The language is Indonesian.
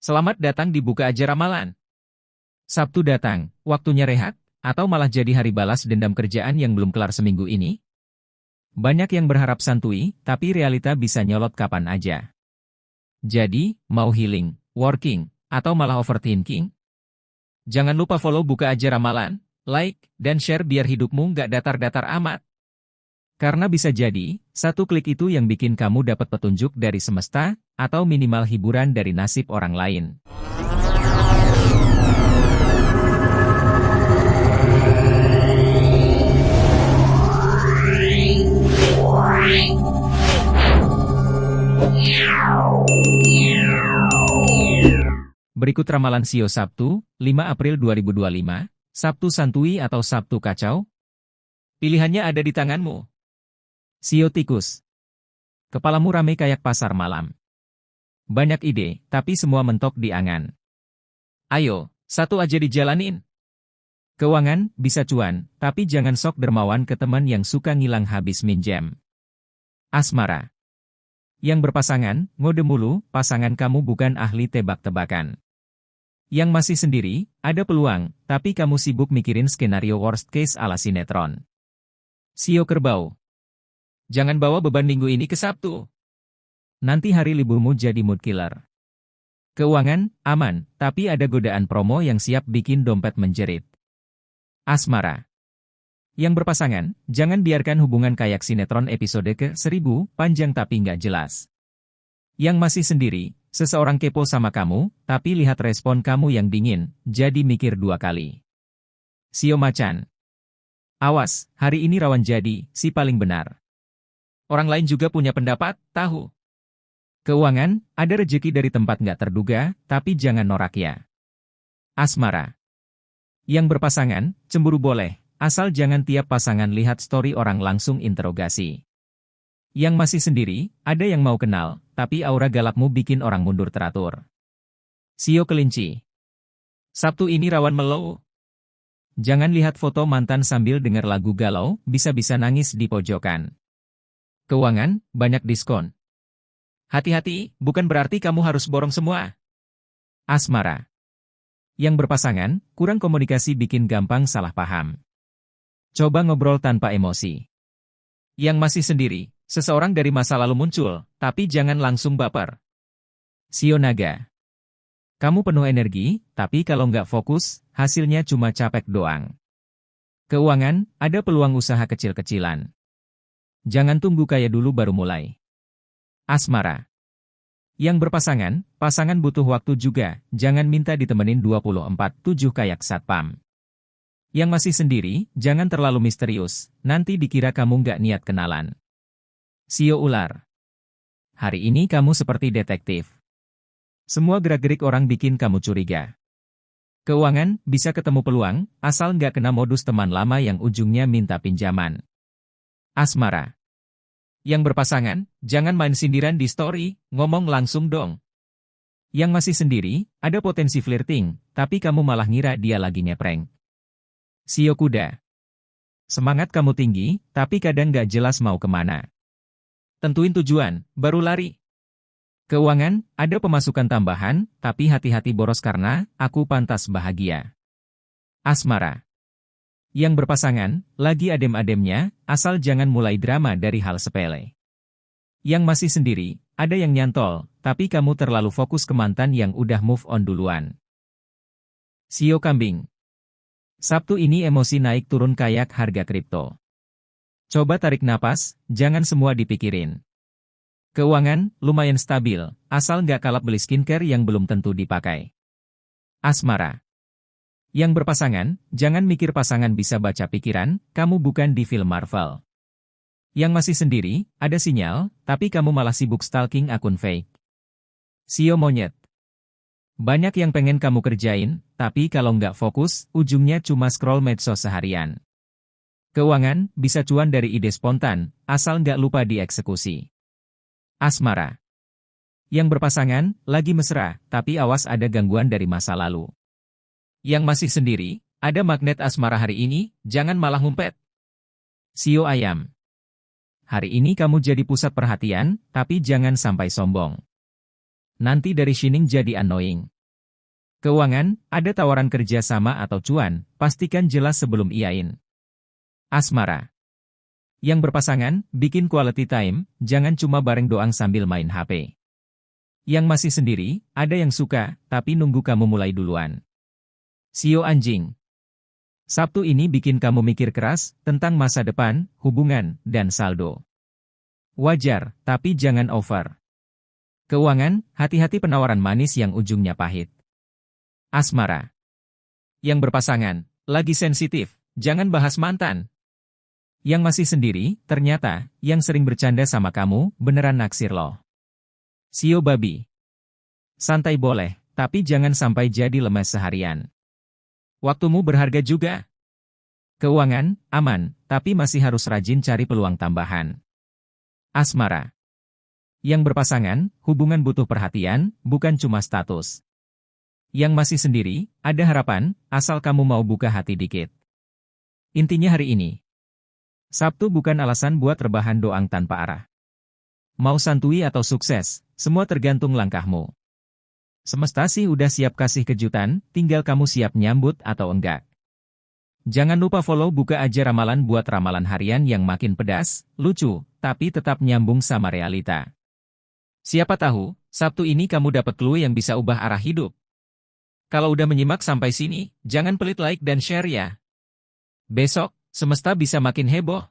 Selamat datang di Buka Aja Ramalan. Sabtu datang, waktunya rehat, atau malah jadi hari balas dendam kerjaan yang belum kelar seminggu ini? Banyak yang berharap santuy, tapi realita bisa nyolot kapan aja. Jadi, mau healing, working, atau malah overthinking? Jangan lupa follow Buka Aja Ramalan, like, dan share biar hidupmu nggak datar-datar amat. Karena bisa jadi, satu klik itu yang bikin kamu dapat petunjuk dari semesta, atau minimal hiburan dari nasib orang lain. Berikut ramalan Shio Sabtu, 5 April 2025, Sabtu santuy atau Sabtu kacau? Pilihannya ada di tanganmu. Shio Tikus. Kepalamu rame kayak pasar malam. Banyak ide, tapi semua mentok di angan. Ayo, satu aja dijalanin. Keuangan, bisa cuan, tapi jangan sok dermawan ke teman yang suka ngilang habis minjem. Asmara. Yang berpasangan, ngode mulu, pasangan kamu bukan ahli tebak-tebakan. Yang masih sendiri, ada peluang, tapi kamu sibuk mikirin skenario worst case ala sinetron. Shio Kerbau. Jangan bawa beban minggu ini ke Sabtu. Nanti hari liburmu jadi mood killer. Keuangan, aman, tapi ada godaan promo yang siap bikin dompet menjerit. Asmara. Yang berpasangan, jangan biarkan hubungan kayak sinetron episode ke-1000, panjang tapi nggak jelas. Yang masih sendiri, seseorang kepo sama kamu, tapi lihat respon kamu yang dingin, jadi mikir dua kali. Shio Macan. Awas, hari ini rawan jadi si paling benar. Orang lain juga punya pendapat, tahu. Keuangan, ada rejeki dari tempat nggak terduga, tapi jangan norak ya. Asmara. Yang berpasangan, cemburu boleh, asal jangan tiap pasangan lihat story orang langsung interogasi. Yang masih sendiri, ada yang mau kenal, tapi aura galakmu bikin orang mundur teratur. Shio Kelinci. Sabtu ini rawan melow. Jangan lihat foto mantan sambil dengar lagu galau, bisa-bisa nangis di pojokan. Keuangan, banyak diskon. Hati-hati, bukan berarti kamu harus borong semua. Asmara. Yang berpasangan, kurang komunikasi bikin gampang salah paham. Coba ngobrol tanpa emosi. Yang masih sendiri, seseorang dari masa lalu muncul, tapi jangan langsung baper. Shio Naga. Kamu penuh energi, tapi kalau nggak fokus, hasilnya cuma capek doang. Keuangan, ada peluang usaha kecil-kecilan. Jangan tunggu kaya dulu baru mulai. Asmara. Yang berpasangan, pasangan butuh waktu juga, jangan minta ditemenin 24/7 kayak satpam. Yang masih sendiri, jangan terlalu misterius, nanti dikira kamu nggak niat kenalan. Shio Ular. Hari ini kamu seperti detektif. Semua gerak-gerik orang bikin kamu curiga. Keuangan, bisa ketemu peluang, asal nggak kena modus teman lama yang ujungnya minta pinjaman. Asmara. Yang berpasangan, jangan main sindiran di story, ngomong langsung dong. Yang masih sendiri, ada potensi flirting, tapi kamu malah ngira dia lagi ngeprank. Shio Kuda. Semangat kamu tinggi, tapi kadang nggak jelas mau kemana. Tentuin tujuan, baru lari. Keuangan, ada pemasukan tambahan, tapi hati-hati boros karena aku pantas bahagia. Asmara. Yang berpasangan, lagi adem-ademnya, asal jangan mulai drama dari hal sepele. Yang masih sendiri, ada yang nyantol, tapi kamu terlalu fokus ke mantan yang udah move on duluan. Shio Kambing. Sabtu ini emosi naik turun kayak harga kripto. Coba tarik napas, jangan semua dipikirin. Keuangan, lumayan stabil, asal nggak kalap beli skincare yang belum tentu dipakai. Asmara. Yang berpasangan, jangan mikir pasangan bisa baca pikiran, kamu bukan di film Marvel. Yang masih sendiri, ada sinyal, tapi kamu malah sibuk stalking akun fake. Shio Monyet. Banyak yang pengen kamu kerjain, tapi kalau nggak fokus, ujungnya cuma scroll medsos seharian. Keuangan, bisa cuan dari ide spontan, asal nggak lupa dieksekusi. Asmara. Yang berpasangan, lagi mesra, tapi awas ada gangguan dari masa lalu. Yang masih sendiri, ada magnet asmara hari ini, jangan malah ngumpet. Shio Ayam. Hari ini kamu jadi pusat perhatian, tapi jangan sampai sombong. Nanti dari shining jadi annoying. Keuangan, ada tawaran kerja sama atau cuan, pastikan jelas sebelum iain. Asmara. Yang berpasangan, bikin quality time, jangan cuma bareng doang sambil main HP. Yang masih sendiri, ada yang suka, tapi nunggu kamu mulai duluan. Sio anjing. Sabtu ini bikin kamu mikir keras, tentang masa depan, hubungan, dan saldo. Wajar, tapi jangan over. Keuangan, hati-hati penawaran manis yang ujungnya pahit. Asmara. Yang berpasangan, lagi sensitif, jangan bahas mantan. Yang masih sendiri, ternyata, yang sering bercanda sama kamu, beneran naksir loh. Sio babi. Santai boleh, tapi jangan sampai jadi lemes seharian. Waktumu berharga juga. Keuangan, aman, tapi masih harus rajin cari peluang tambahan. Asmara. Yang berpasangan, hubungan butuh perhatian, bukan cuma status. Yang masih sendiri, ada harapan, asal kamu mau buka hati dikit. Intinya hari ini, Sabtu bukan alasan buat rebahan doang tanpa arah. Mau santuy atau sukses, semua tergantung langkahmu. Semesta sih udah siap kasih kejutan, tinggal kamu siap nyambut atau enggak. Jangan lupa follow Buka Aja Ramalan buat ramalan harian yang makin pedas, lucu, tapi tetap nyambung sama realita. Siapa tahu, Sabtu ini kamu dapat clue yang bisa ubah arah hidup. Kalau udah menyimak sampai sini, jangan pelit like dan share ya. Besok, semesta bisa makin heboh.